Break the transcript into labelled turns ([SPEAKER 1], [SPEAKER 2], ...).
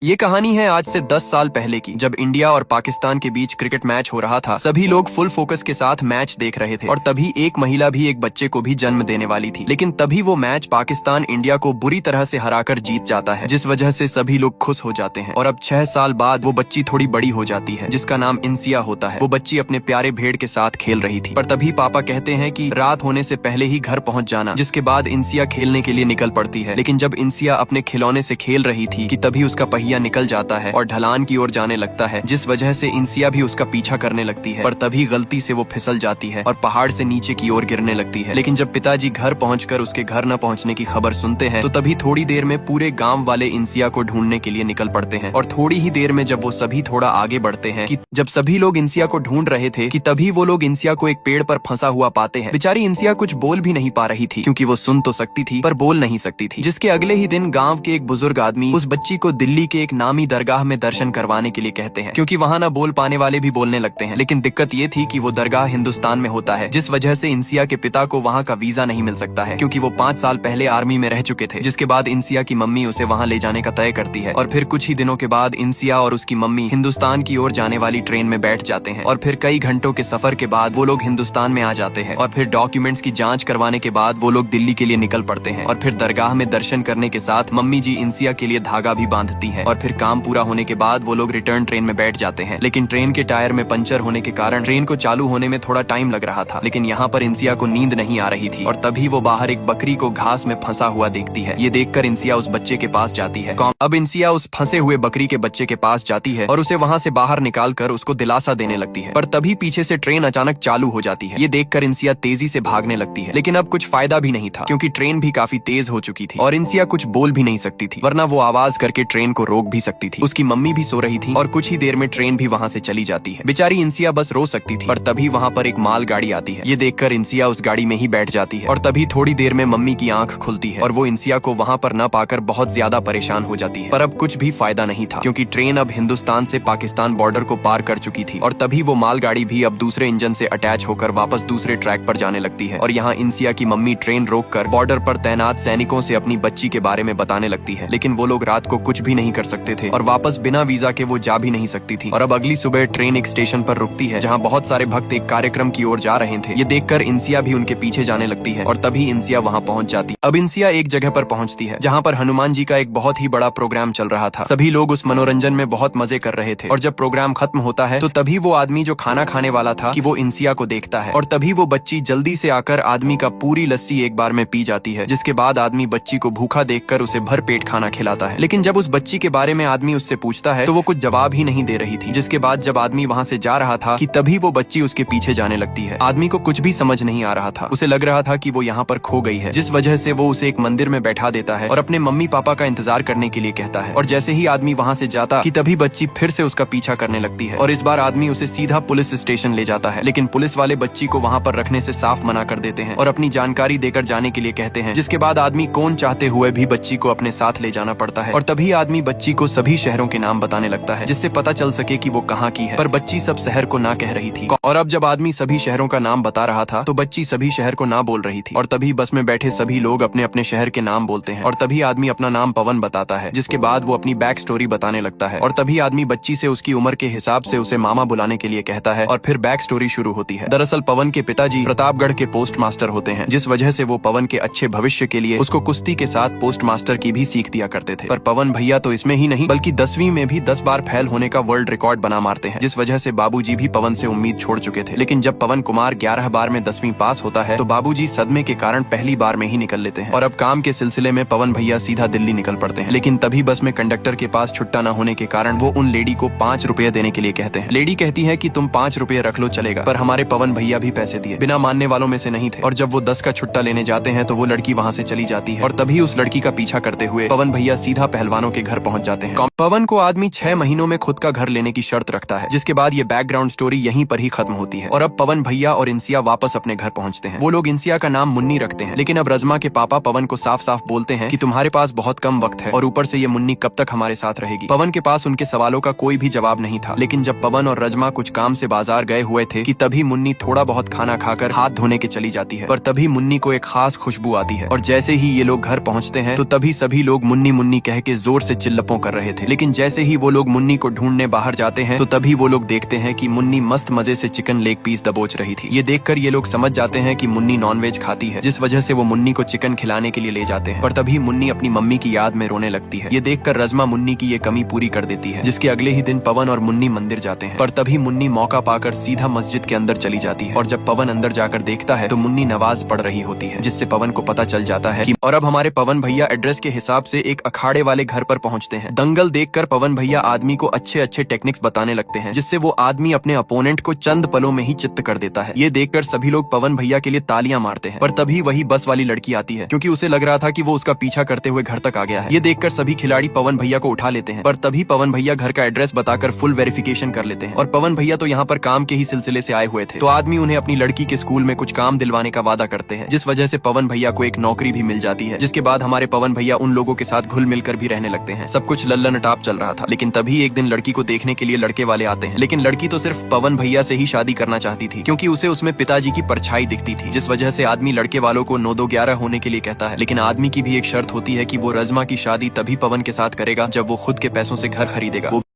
[SPEAKER 1] ये कहानी है आज से 10 साल पहले की, जब इंडिया और पाकिस्तान के बीच क्रिकेट मैच हो रहा था। सभी लोग फुल फोकस के साथ मैच देख रहे थे और तभी एक महिला भी एक बच्चे को भी जन्म देने वाली थी। लेकिन तभी वो मैच पाकिस्तान इंडिया को बुरी तरह से हराकर जीत जाता है, जिस वजह से सभी लोग खुश हो जाते हैं। और अब 6 साल बाद वो बच्ची थोड़ी बड़ी हो जाती है, जिसका नाम इंसिया होता है। वो बच्ची अपने प्यारे भेड़ के साथ खेल रही थी, पर तभी पापा कहते हैं कि रात होने से पहले ही घर पहुंच जाना, जिसके बाद इंसिया खेलने के लिए निकल पड़ती है। लेकिन जब इंसिया अपने खिलौने से खेल रही थी कि तभी उसका पहिया निकल जाता है और ढलान की ओर जाने लगता है, जिस वजह से इंसिया भी उसका पीछा करने लगती है। पर तभी गलती से वो फिसल जाती है और पहाड़ से नीचे की ओर गिरने लगती है। लेकिन जब पिताजी घर पहुंचकर उसके घर न पहुंचने की खबर सुनते हैं, तो तभी थोड़ी देर में पूरे गांव वाले इंसिया को ढूंढने के लिए निकल पड़ते हैं। और थोड़ी ही देर में जब वो सभी थोड़ा आगे बढ़ते हैं कि जब सभी लोग इंसिया को ढूंढ रहे थे कि तभी वो लोग इंसिया को एक पेड़ पर फंसा हुआ पाते हैं। बेचारी इंसिया कुछ बोल भी नहीं पा रही थी, क्योंकि वो सुन तो सकती थी पर बोल नहीं सकती थी। जिसके अगले ही दिन गांव के एक बुजुर्ग आदमी उस बच्ची को दिल्ली के एक नामी दरगाह में दर्शन करवाने के लिए कहते हैं, क्योंकि वहाँ न बोल पाने वाले भी बोलने लगते हैं। लेकिन दिक्कत ये थी कि वो दरगाह हिंदुस्तान में होता है, जिस वजह से इंसिया के पिता को वहाँ का वीजा नहीं मिल सकता है, क्योंकि वो 5 साल पहले आर्मी में रह चुके थे। जिसके बाद इंसिया की मम्मी उसे वहाँ ले जाने का तय करती है। और फिर कुछ ही दिनों के बाद इंसिया और उसकी मम्मी हिंदुस्तान की ओर जाने वाली ट्रेन में बैठ जाते हैं। और फिर कई घंटों के सफर के बाद वो लोग हिंदुस्तान में आ जाते हैं। और फिर डॉक्यूमेंट्स की जांच करवाने के बाद वो लोग दिल्ली के लिए निकल पड़ते हैं। और फिर दरगाह में दर्शन करने के साथ मम्मी जी इंसिया के लिए धागा भी बांधती है। और फिर काम पूरा होने के बाद वो लोग रिटर्न ट्रेन में बैठ जाते हैं। लेकिन ट्रेन के टायर में पंचर होने के कारण ट्रेन को चालू होने में थोड़ा टाइम लग रहा था। लेकिन यहाँ पर इंसिया को नींद नहीं आ रही थी और तभी वो बाहर एक बकरी को घास में फंसा हुआ देखती है। ये देखकर इंसिया उस बच्चे के पास जाती है। अब इंसिया उस फंसे हुए बकरी के बच्चे के पास जाती है और उसे वहाँ से बाहर निकालकर उसको दिलासा देने लगती है। पर तभी पीछे से ट्रेन अचानक चालू हो जाती है। ये देखकर इंसिया तेजी से भागने लगती है, लेकिन अब कुछ फायदा भी नहीं था, क्योंकि ट्रेन भी काफी तेज हो चुकी थी और इंसिया कुछ बोल भी नहीं सकती थी, वरना वो आवाज करके ट्रेन को रोक भी सकती थी। उसकी मम्मी भी सो रही थी और कुछ ही देर में ट्रेन भी वहाँ से चली जाती है। बेचारी इंसिया बस रो सकती थी, पर तभी वहाँ पर एक माल गाड़ी आती है। ये देखकर इंसिया उस गाड़ी में ही बैठ जाती है। और तभी थोड़ी देर में मम्मी की आंख खुलती है और वो इंसिया को वहाँ पर न पाकर बहुत ज्यादा परेशान हो जाती है। पर अब कुछ भी फायदा नहीं था, क्योंकि ट्रेन अब हिंदुस्तान से पाकिस्तान बॉर्डर को पार कर चुकी थी। और तभी वो मालगाड़ी भी अब दूसरे इंजन से अटैच होकर वापस दूसरे ट्रैक पर जाने लगती है। और यहाँ इंसिया की मम्मी ट्रेन रोककर बॉर्डर पर तैनात सैनिकों से अपनी बच्ची के बारे में बताने लगती है। लेकिन वो लोग रात को कुछ भी नहीं कर सकते थे और वापस बिना वीजा के वो जा भी नहीं सकती थी। और अब अगली सुबह ट्रेन एक स्टेशन पर रुकती है, जहाँ बहुत सारे भक्त एक कार्यक्रम की ओर जा रहे थे। ये देखकर इंसिया भी उनके पीछे जाने लगती है और तभी इंसिया वहाँ पहुँच जाती। अब इंसिया एक जगह पर पहुँचती है, जहाँ पर हनुमान जी का एक बहुत ही बड़ा प्रोग्राम चल रहा था। सभी लोग उस मनोरंजन में बहुत मजे कर रहे थे। और जब प्रोग्राम खत्म होता है, तो तभी वो आदमी जो खाना खाने वाला था कि वो इंसिया को देखता है। और तभी वो बच्ची जल्दी से आकर आदमी का पूरी लस्सी एक बार में पी जाती है। जिसके बाद आदमी बच्ची को भूखा देखकर उसे भर पेट खाना खिलाता है। लेकिन जब उस बच्ची के बारे में आदमी उससे पूछता है, तो वो कुछ जवाब ही नहीं दे रही थी। जिसके बाद जब आदमी वहाँ से जा रहा था कि तभी वो बच्ची उसके पीछे जाने लगती है। आदमी को कुछ भी समझ नहीं आ रहा था। उसे लग रहा था कि वो यहाँ पर खो गई है, जिस वजह से वो उसे एक मंदिर में बैठा देता है और अपने मम्मी पापा का इंतजार करने के लिए कहता है। और जैसे ही आदमी वहाँ से जाता कि तभी बच्ची फिर से उसका पीछा करने लगती है। और इस बार आदमी उसे सीधा पुलिस स्टेशन ले जाता है। लेकिन पुलिस वाले बच्ची को वहाँ पर रखने से साफ मना कर देते हैं और अपनी जानकारी देकर जाने के लिए कहते हैं। जिसके बाद आदमी कौन चाहते हुए भी बच्ची को अपने साथ ले जाना पड़ता है। और तभी आदमी बच्ची को सभी शहरों के नाम बताने लगता है, जिससे पता चल सके कि वो कहाँ की है। पर बच्ची सब शहर को ना कह रही थी। और अब जब आदमी सभी शहरों का नाम बता रहा था, तो बच्ची सभी शहर को ना बोल रही थी। और तभी बस में बैठे सभी लोग अपने अपने शहर के नाम बोलते हैं। और तभी आदमी अपना नाम पवन बताता है। जिसके बाद वो अपनी बैक स्टोरी बताने लगता है। और तभी आदमी बच्ची से उसकी उम्र के हिसाब से उसे मामा बुलाने के लिए कहता है। और फिर बैक स्टोरी शुरू होती है। दरअसल पवन के पिताजी प्रतापगढ़ के पोस्ट मास्टर होते हैं, जिस वजह से वो पवन के अच्छे भविष्य के लिए उसको कुश्ती के साथ पोस्ट मास्टर की भी सीख दिया करते थे। पर पवन भैया तो इसमें ही नहीं, बल्कि 10वीं में भी 10 बार फेल होने का वर्ल्ड रिकॉर्ड बना मारते हैं, जिस वजह से बाबूजी भी पवन से उम्मीद छोड़ चुके थे। लेकिन जब पवन कुमार 11 बार में 10वीं पास होता है, तो बाबूजी सदमे के कारण पहली बार में ही निकल लेते हैं। और अब काम के सिलसिले में पवन भैया सीधा दिल्ली निकल पड़ते हैं। लेकिन तभी बस में कंडक्टर के पास छुट्टा न होने के कारण वो उन लेडी को 5 रुपए देने के लिए कहते हैं। लेडी कहती है कि तुम 5 रुपए रख लो चलेगा। पर हमारे पवन भैया भी पैसे दिए बिना मानने वालों में से नहीं थे। और जब वो 10 का छुट्टा लेने जाते हैं, तो वो लड़की वहाँ से चली जाती है। और तभी उस लड़की का पीछा करते हुए पवन भैया सीधा पहलवानों के घर पहुँच जाते हैं। पवन को आदमी 6 महीनों में खुद का घर लेने की शर्त रखता है। जिसके बाद ये बैकग्राउंड स्टोरी यहीं पर ही खत्म होती है। और अब पवन भैया और इंसिया वापस अपने घर पहुँचते हैं। वो लोग इंसिया का नाम मुन्नी रखते हैं। लेकिन अब रजमा के पापा पवन को साफ साफ बोलते हैं कि तुम्हारे पास बहुत कम वक्त है और ऊपर से ये मुन्नी कब तक हमारे साथ रहेगी। पवन के पास उनके सवालों का कोई भी जवाब नहीं था। लेकिन जब पवन और रजमा कुछ काम से बाजार गए हुए थे कि तभी मुन्नी थोड़ा बहुत खाना खाकर हाथ धोने के चली जाती है। पर तभी मुन्नी को एक खास खुशबू आती है। और जैसे ही ये लोग घर पहुँचते हैं, तो तभी सभी लोग मुन्नी मुन्नी कह के जोर से चिल्लपों तोहफों कर रहे थे। लेकिन जैसे ही वो लोग मुन्नी को ढूंढने बाहर जाते हैं तो तभी वो लोग देखते हैं कि मुन्नी मस्त मजे से चिकन लेग पीस दबोच रही थी। ये देखकर ये लोग समझ जाते हैं कि मुन्नी नॉनवेज खाती है, जिस वजह से वो मुन्नी को चिकन खिलाने के लिए ले जाते हैं। पर तभी मुन्नी अपनी मम्मी की याद में रोने लगती है। ये देखकर रज़्मा मुन्नी की ये कमी पूरी कर देती है, जिसके अगले ही दिन पवन और मुन्नी मंदिर जाते हैं। पर तभी मुन्नी मौका पाकर सीधा मस्जिद के अंदर चली जाती है और जब पवन अंदर जाकर देखता है तो मुन्नी नमाज पढ़ रही होती है, जिससे पवन को पता चल जाता है कि और अब हमारे पवन भैया एड्रेस के हिसाब से एक अखाड़े वाले घर पर पहुंचते हैं। दंगल देखकर पवन भैया आदमी को अच्छे अच्छे टेक्निक्स बताने लगते हैं, जिससे वो आदमी अपने अपोनेंट को चंद पलों में ही चित्त कर देता है। ये देखकर सभी लोग पवन भैया के लिए तालियां मारते हैं। पर तभी वही बस वाली लड़की आती है, क्योंकि उसे लग रहा था कि वो उसका पीछा करते हुए घर तक आ गया है। ये देखकर सभी खिलाड़ी पवन भैया को उठा लेते हैं। पर तभी पवन भैया घर का एड्रेस बताकर फुल वेरिफिकेशन कर लेते हैं। और पवन भैया तो यहाँ पर काम के ही सिलसिले से आए हुए थे, तो आदमी उन्हें अपनी लड़की के स्कूल में कुछ काम दिलवाने का वादा करते हैं, जिस वजह से पवन भैया को एक नौकरी भी मिल जाती है। जिसके बाद हमारे पवन भैया उन लोगों के साथ घुल मिलकर भी रहने लगते हैं। सब कुछ लल्लन टाप चल रहा था। लेकिन तभी एक दिन लड़की को देखने के लिए लड़के वाले आते हैं। लेकिन लड़की तो सिर्फ पवन भैया से ही शादी करना चाहती थी, क्योंकि उसे उसमें पिताजी की परछाई दिखती थी, जिस वजह से आदमी लड़के वालों को 9-2-11 होने के लिए कहता है। लेकिन आदमी की भी एक शर्त होती है कि वो रज़्मा की शादी तभी पवन के साथ करेगा जब वो खुद के पैसों से घर खरीदेगा।